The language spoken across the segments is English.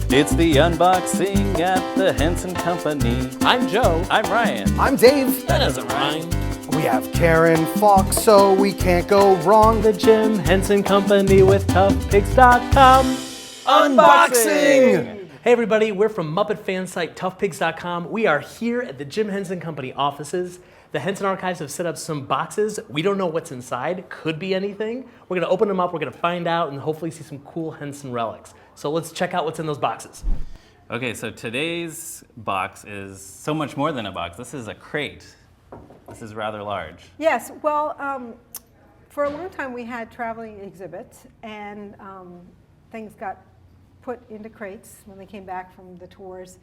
It's the unboxing at the Henson Company. I'm Joe. I'm Ryan. I'm Dave. That doesn't rhyme. We have Karen Falk, so we can't go wrong. The Jim Henson Company with ToughPigs.com. Unboxing! Hey everybody, we're from Muppet fan site ToughPigs.com. We are here at the Jim Henson Company offices. The Henson Archives have set up some boxes. We don't know what's inside. Could be anything. We're going to open them up. We're going to find out and hopefully see some cool Henson relics. So let's check out what's in those boxes. Okay, so today's box is so much more than a box. This is a crate. This is rather large. Yes, well, for a long time we had traveling exhibits, and things got put into crates when they came back from the tours.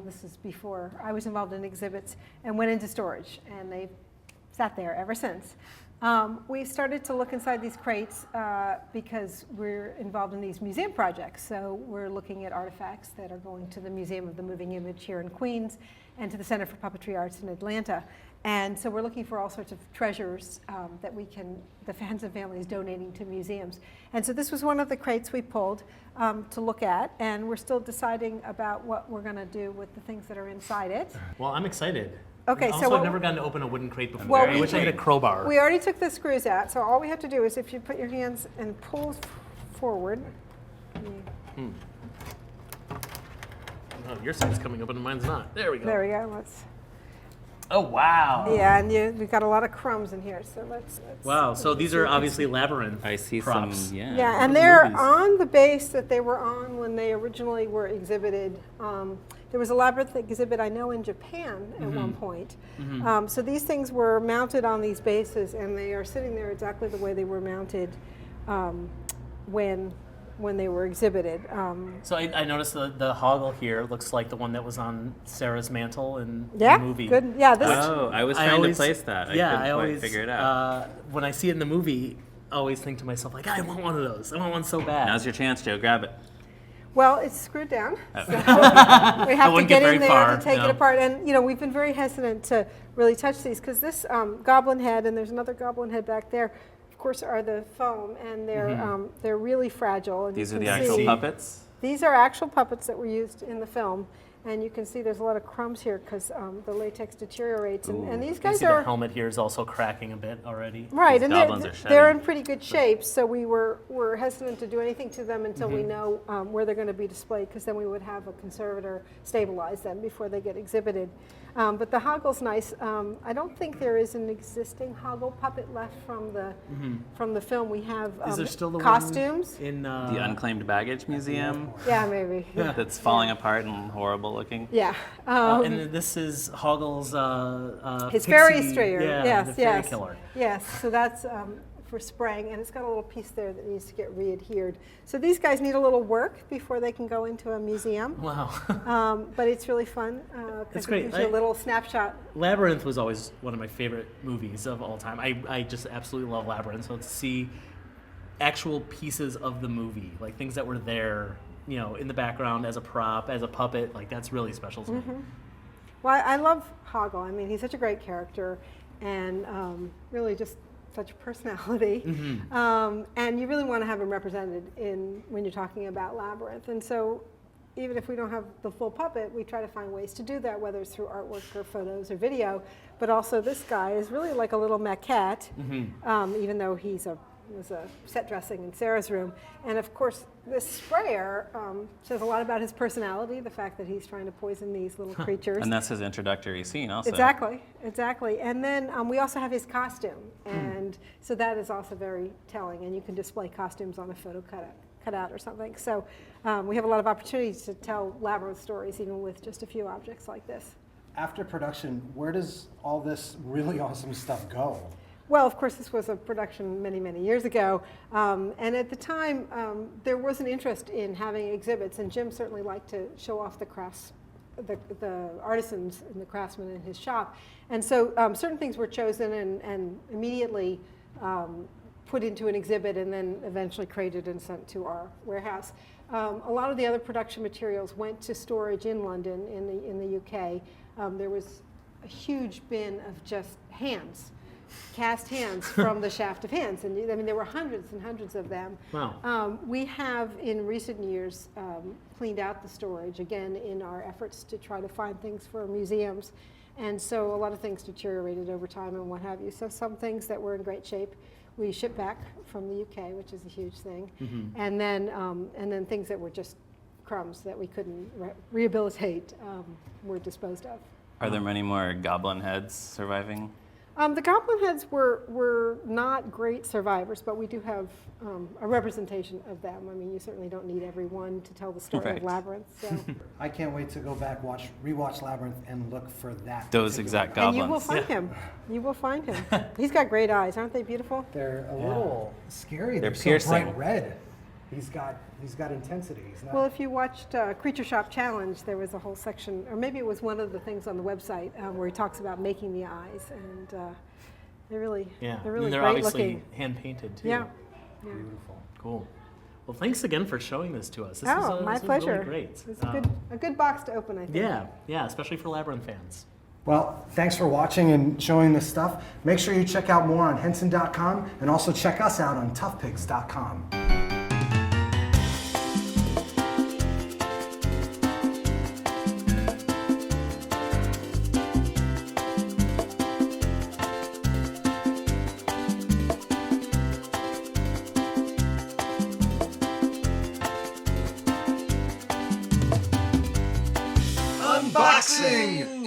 This is before I was involved in exhibits, and went into storage, and they've sat there ever since. We started to look inside these crates because we're involved in these museum projects. So we're looking at artifacts that are going to the Museum of the Moving Image here in Queens and to the Center for Puppetry Arts in Atlanta. And so we're looking for all sorts of treasures that the Henson family is donating to museums. And so this was one of the crates we pulled to look at, and we're still deciding about what we're going to do with the things that are inside it. Well, I'm excited. Okay, also, I've never gotten to open a wooden crate before. Well, I wish I had a crowbar. We already took the screws out, so all we have to do is if you put your hands and pull forward. Oh, your side's coming open and mine's not. There we go. There we go. Let's. Oh, wow. Yeah, and we've got a lot of crumbs in here, so let's Wow, so these are obviously Labyrinth I see props. some, yeah. Yeah, and they're on the base that they were on when they originally were exhibited. There was a Labyrinth exhibit, I know, in Japan at one point. So these things were mounted on these bases, and they are sitting there exactly the way they were mounted when they were exhibited. So I noticed the hoggle here looks like the one that was on Sarah's mantle in Yeah, the movie. good. Yeah, this. Oh, I was trying to place that. I couldn't I quite always figure it out. When I see it in the movie, I always think to myself, like, I want one of those. I want one so bad. Now's your chance, Joe. Grab it. Well, it's screwed down, so we have to wouldn't get get very in there far, to take no. it apart. And we've been very hesitant to really touch these because this goblin head, and there's another goblin head back there, of course, are the foam, and they're really fragile. And These you are the can actual see- puppets. These are actual puppets that were used in the film, and you can see there's a lot of crumbs here because the latex deteriorates. And these You can guys see are the helmet here is also cracking a bit already. right, These and goblins are they're shedding. in pretty good shape. So we're hesitant to do anything to them until we know where they're going to be displayed, because then we would have a conservator stabilize them before they get exhibited. But the hoggle's nice. I don't think there is an existing hoggle puppet left from the film. We have Is there still the costumes. one in The Unclaimed Baggage Museum Yeah, maybe. that's falling apart and horrible looking. Yeah. and this is Hoggle's His pixie, fairy strayer. yeah, Yes, the fairy yes. killer. Yes, so that's for spraying, and it's got a little piece there that needs to get re-adhered. So these guys need a little work before they can go into a museum. Wow. But it's really fun It's because great. it gives you a little snapshot. Labyrinth was always one of my favorite movies of all time. I just absolutely love Labyrinth. So to see actual pieces of the movie, like things that were there, in the background as a prop, as a puppet, like that's really special to me. Well, I love Hoggle. I mean, he's such a great character, and really just such a personality. And you really want to have him represented when you're talking about Labyrinth. And so even if we don't have the full puppet, we try to find ways to do that, whether it's through artwork or photos or video. But also this guy is really like a little maquette, even though was a set dressing in Sarah's room. And of course, this sprayer says a lot about his personality, the fact that he's trying to poison these little creatures. And that's his introductory scene also. Exactly. And then we also have his costume. And so that is also very telling. And you can display costumes on a photo cutout or something. So we have a lot of opportunities to tell Labyrinth stories, even with just a few objects like this. After production, where does all this really awesome stuff go? Well, of course, this was a production many, many years ago. And at the time, there was an interest in having exhibits. And Jim certainly liked to show off the crafts, the artisans and the craftsmen in his shop. And so certain things were chosen and immediately put into an exhibit and then eventually crated and sent to our warehouse. A lot of the other production materials went to storage in London, in the UK. There was a huge bin of just hands. cast hands from the shaft of hands. And I mean, there were hundreds and hundreds of them. Wow. We have, in recent years, cleaned out the storage, again, in our efforts to try to find things for museums. And so a lot of things deteriorated over time and what have you. So some things that were in great shape, we shipped back from the UK, which is a huge thing. And then things that were just crumbs that we couldn't rehabilitate were disposed of. Are there many more goblin heads surviving? The goblin heads were not great survivors, but we do have a representation of them. I mean, you certainly don't need everyone to tell the story Right. of Labyrinth. So. I can't wait to go back, rewatch Labyrinth, and look for that. Those particular- exact And goblins. you will find him. You will find him. He's got great eyes, aren't they beautiful? They're a little scary. They're So piercing. bright red. He's got intensity. He's not. Well, if you watched Creature Shop Challenge, there was a whole section, or maybe it was one of the things on the website where he talks about making the eyes, and they're really, Yeah. they're really and they're great obviously looking. hand painted too. Yeah. Beautiful. Cool. Well, thanks again for showing this to us. This Oh, was, my this was pleasure. really great. It's a good box to open, I think. Yeah, especially for Labyrinth fans. Well, thanks for watching and showing this stuff. Make sure you check out more on Henson.com and also check us out on ToughPigs.com. Unboxing!